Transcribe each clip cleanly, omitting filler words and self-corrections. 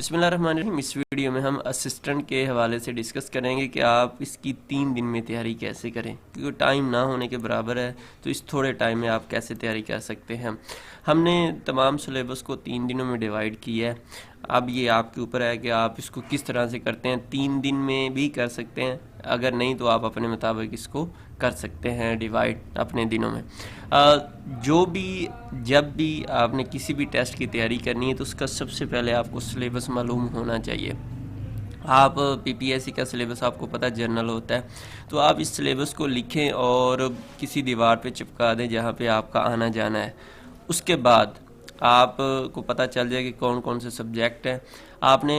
बिस्मिल्लाहिर्रहमानिर्रहीम। इस वीडियो में हम असिस्टेंट के हवाले से डिस्कस करेंगे कि आप इसकी 3 दिन में तैयारी कैसे करें, क्योंकि टाइम ना होने के बराबर है। तो इस थोड़े टाइम में आप कैसे तैयारी कर सकते हैं। हमने तमाम सिलेबस को 3 दिनों में डिवाइड किया है। अब ये आपके ऊपर है कि आप इसको किस तरह से करते हैं। 3 दिन में भी कर सकते हैं, अगर नहीं तो आप अपने मुताबिक इसको कर सकते हैं डिवाइड अपने दिनों में। जब भी आपने किसी भी टेस्ट की तैयारी करनी है तो उसका सबसे पहले आपको सिलेबस मालूम होना चाहिए। आप पीपीएससी का सिलेबस आपको पता है जनरल होता है, तो आप इस सिलेबस को लिखें और किसी दीवार पे चिपका दें जहाँ पे आपका आना जाना है। उसके बाद आपको पता चल जाए कि कौन कौन से सब्जेक्ट हैं। आपने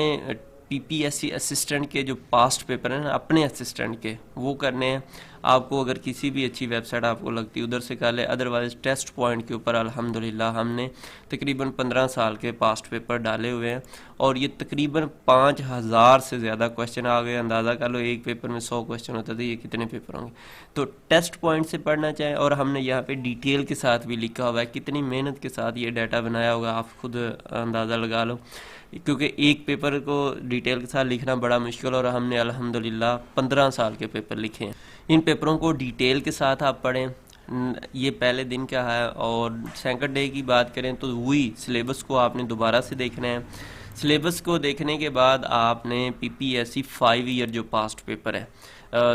पीपीएससी असिस्टेंट के जो पास्ट पेपर हैं ना, अपने असिस्टेंट के, वो करने हैं। आपको अगर किसी भी अच्छी वेबसाइट आपको लगती है उधर से कर ले, अदरवाइज़ टेस्ट पॉइंट के ऊपर अल्हम्दुलिल्लाह हमने तकरीबन 15 साल के पास्ट पेपर डाले हुए हैं और ये तकरीबन 5000 से ज़्यादा क्वेश्चन आ गए। अंदाज़ा कर लो, एक पेपर में 100 क्वेश्चन होते थे, ये कितने पेपर होंगे। तो टेस्ट पॉइंट से पढ़ना चाहिए और हमने यहाँ पे डिटेल के साथ भी लिखा हुआ है, कितनी मेहनत के साथ ये डाटा बनाया होगा आप खुद अंदाज़ा लगा लो, क्योंकि एक पेपर को डिटेल के साथ लिखना बड़ा मुश्किल और हमने अल्हम्दुलिल्लाह 15 साल के पेपर लिखे हैं। इन पेपरों को डिटेल के साथ आप पढ़ें। ये पहले दिन का है। और सेकंड डे की बात करें तो वही सिलेबस को आपने दोबारा से देखना है। सिलेबस को देखने के बाद आपने पीपीएससी 5 ईयर जो पास्ट पेपर है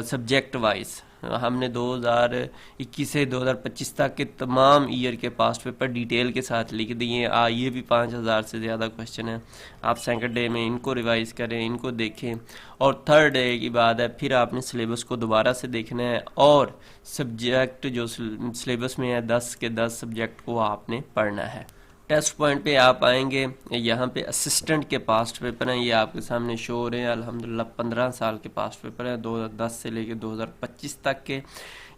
सब्जेक्ट वाइज, हमने 2021 से 2025 तक के तमाम ईयर के पास्ट पेपर डिटेल के साथ लिख दिए। ये भी 5000 से ज़्यादा क्वेश्चन हैं। आप सेकंड डे में इनको रिवाइज़ करें, इनको देखें। और थर्ड डे की बात है, फिर आपने सिलेबस को दोबारा से देखना है और सब्जेक्ट जो सिलेबस में है 10 के 10 सब्जेक्ट को आपने पढ़ना है। टेस्ट पॉइंट पे आप आएंगे, यहाँ पे असिस्टेंट के पास्ट पेपर हैं, ये आपके सामने शो हो रहे हैं। अल्हम्दुलिल्लाह 15 साल के पास्ट पेपर हैं, 2010 से लेके 2025 तक के।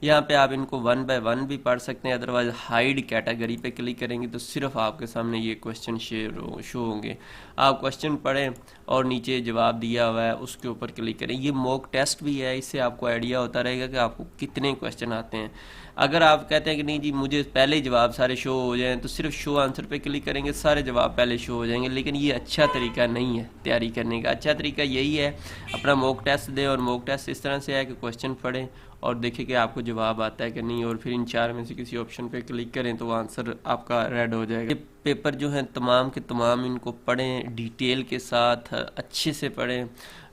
यहाँ पे आप इनको 1 बाय 1 भी पढ़ सकते हैं, अदरवाइज हाइड कैटेगरी पे क्लिक करेंगे तो सिर्फ आपके सामने ये क्वेश्चन शो होंगे। आप क्वेश्चन पढ़ें और नीचे जवाब दिया हुआ है उसके ऊपर क्लिक करें। ये मॉक टेस्ट भी है, इससे आपको आइडिया होता रहेगा कि आपको कितने क्वेश्चन आते हैं। अगर आप कहते हैं कि नहीं जी मुझे पहले ही जवाब सारे शो हो जाएं, तो सिर्फ शो आंसर पे क्लिक करेंगे, सारे जवाब पहले शो हो जाएंगे। लेकिन ये अच्छा तरीका नहीं है तैयारी करने का। अच्छा तरीका यही है, अपना मॉक टेस्ट दें और मॉक टेस्ट इस तरह से है कि क्वेश्चन पढ़ें और देखें कि आपको जवाब आता है कि नहीं, और फिर इन 4 में से किसी ऑप्शन पे क्लिक करें तो आंसर आपका रेड हो जाएगा। ये पेपर जो हैं तमाम के तमाम इनको पढ़ें, डिटेल के साथ अच्छे से पढ़ें।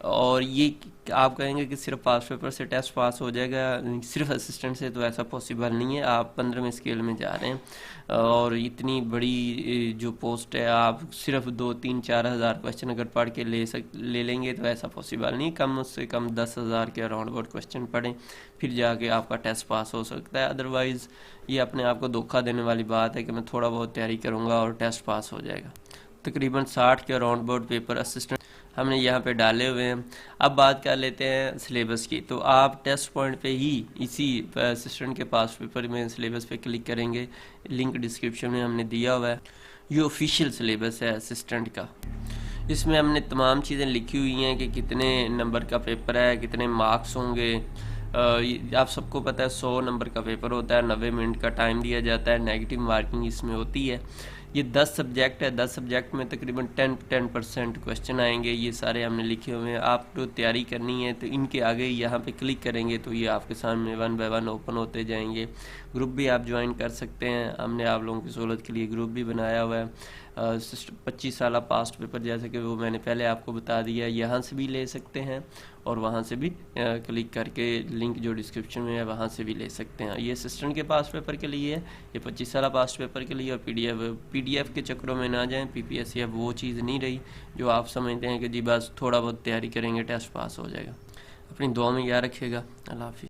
और ये आप कहेंगे कि सिर्फ पास पेपर से टेस्ट पास हो जाएगा, सिर्फ असिस्टेंट से, तो ऐसा पॉसिबल नहीं है। आप 15वें स्केल में जा रहे हैं और इतनी बड़ी जो पोस्ट है, आप सिर्फ 2-3-4 हज़ार क्वेश्चन अगर पढ़ के ले लेंगे तो ऐसा पॉसिबल नहीं। कम से कम 10,000 के अराउंड अबाउट क्वेश्चन पढ़ें, फिर जाके आपका टेस्ट पास हो सकता है। अदरवाइज़ ये अपने आप को धोखा देने वाली बात है कि मैं थोड़ा बहुत तैयारी करूँगा और टेस्ट पास हो जाएगा। तकरीबन 60 के अराउंड अबाउट पेपर असिस्टेंट हमने यहाँ पे डाले हुए हैं। अब बात कर लेते हैं सिलेबस की। तो आप टेस्ट पॉइंट पे ही इसी असिस्टेंट के पास पेपर में सिलेबस पे क्लिक करेंगे, लिंक डिस्क्रिप्शन में हमने दिया हुआ है। ये ऑफिशियल सिलेबस है असिस्टेंट का। इसमें हमने तमाम चीज़ें लिखी हुई हैं कि कितने नंबर का पेपर है, कितने मार्क्स होंगे। आप सबको पता है 100 नंबर का पेपर होता है, 90 मिनट का टाइम दिया जाता है, नेगेटिव मार्किंग इसमें होती है। ये 10 सब्जेक्ट है, 10 सब्जेक्ट में तकरीबन 10% क्वेश्चन आएंगे। ये सारे हमने लिखे हुए हैं। आपको तैयारी करनी है तो इनके आगे यहाँ पे क्लिक करेंगे तो ये आपके सामने 1 बाय 1 ओपन होते जाएंगे। ग्रुप भी आप ज्वाइन कर सकते हैं, हमने आप लोगों की सहूलत के लिए ग्रुप भी बनाया हुआ है। 25 साल पास्ट पेपर जैसे कि वो मैंने पहले आपको बता दिया, यहाँ से भी ले सकते हैं और वहाँ से भी क्लिक करके लिंक जो डिस्क्रिप्शन में है वहाँ से भी ले सकते हैं। ये असिस्टेंट के पास्ट पेपर के लिए है, ये 25 साल पास्ट पेपर के लिए। और पीडीएफ के चक्करों में ना जाएं। पीपीएससी अब वो चीज़ नहीं रही जो आप समझते हैं कि जी बस थोड़ा बहुत तैयारी करेंगे टेस्ट पास हो जाएगा। अपनी दुआ में याद रखिएगा। अल्लाह हाफिज़।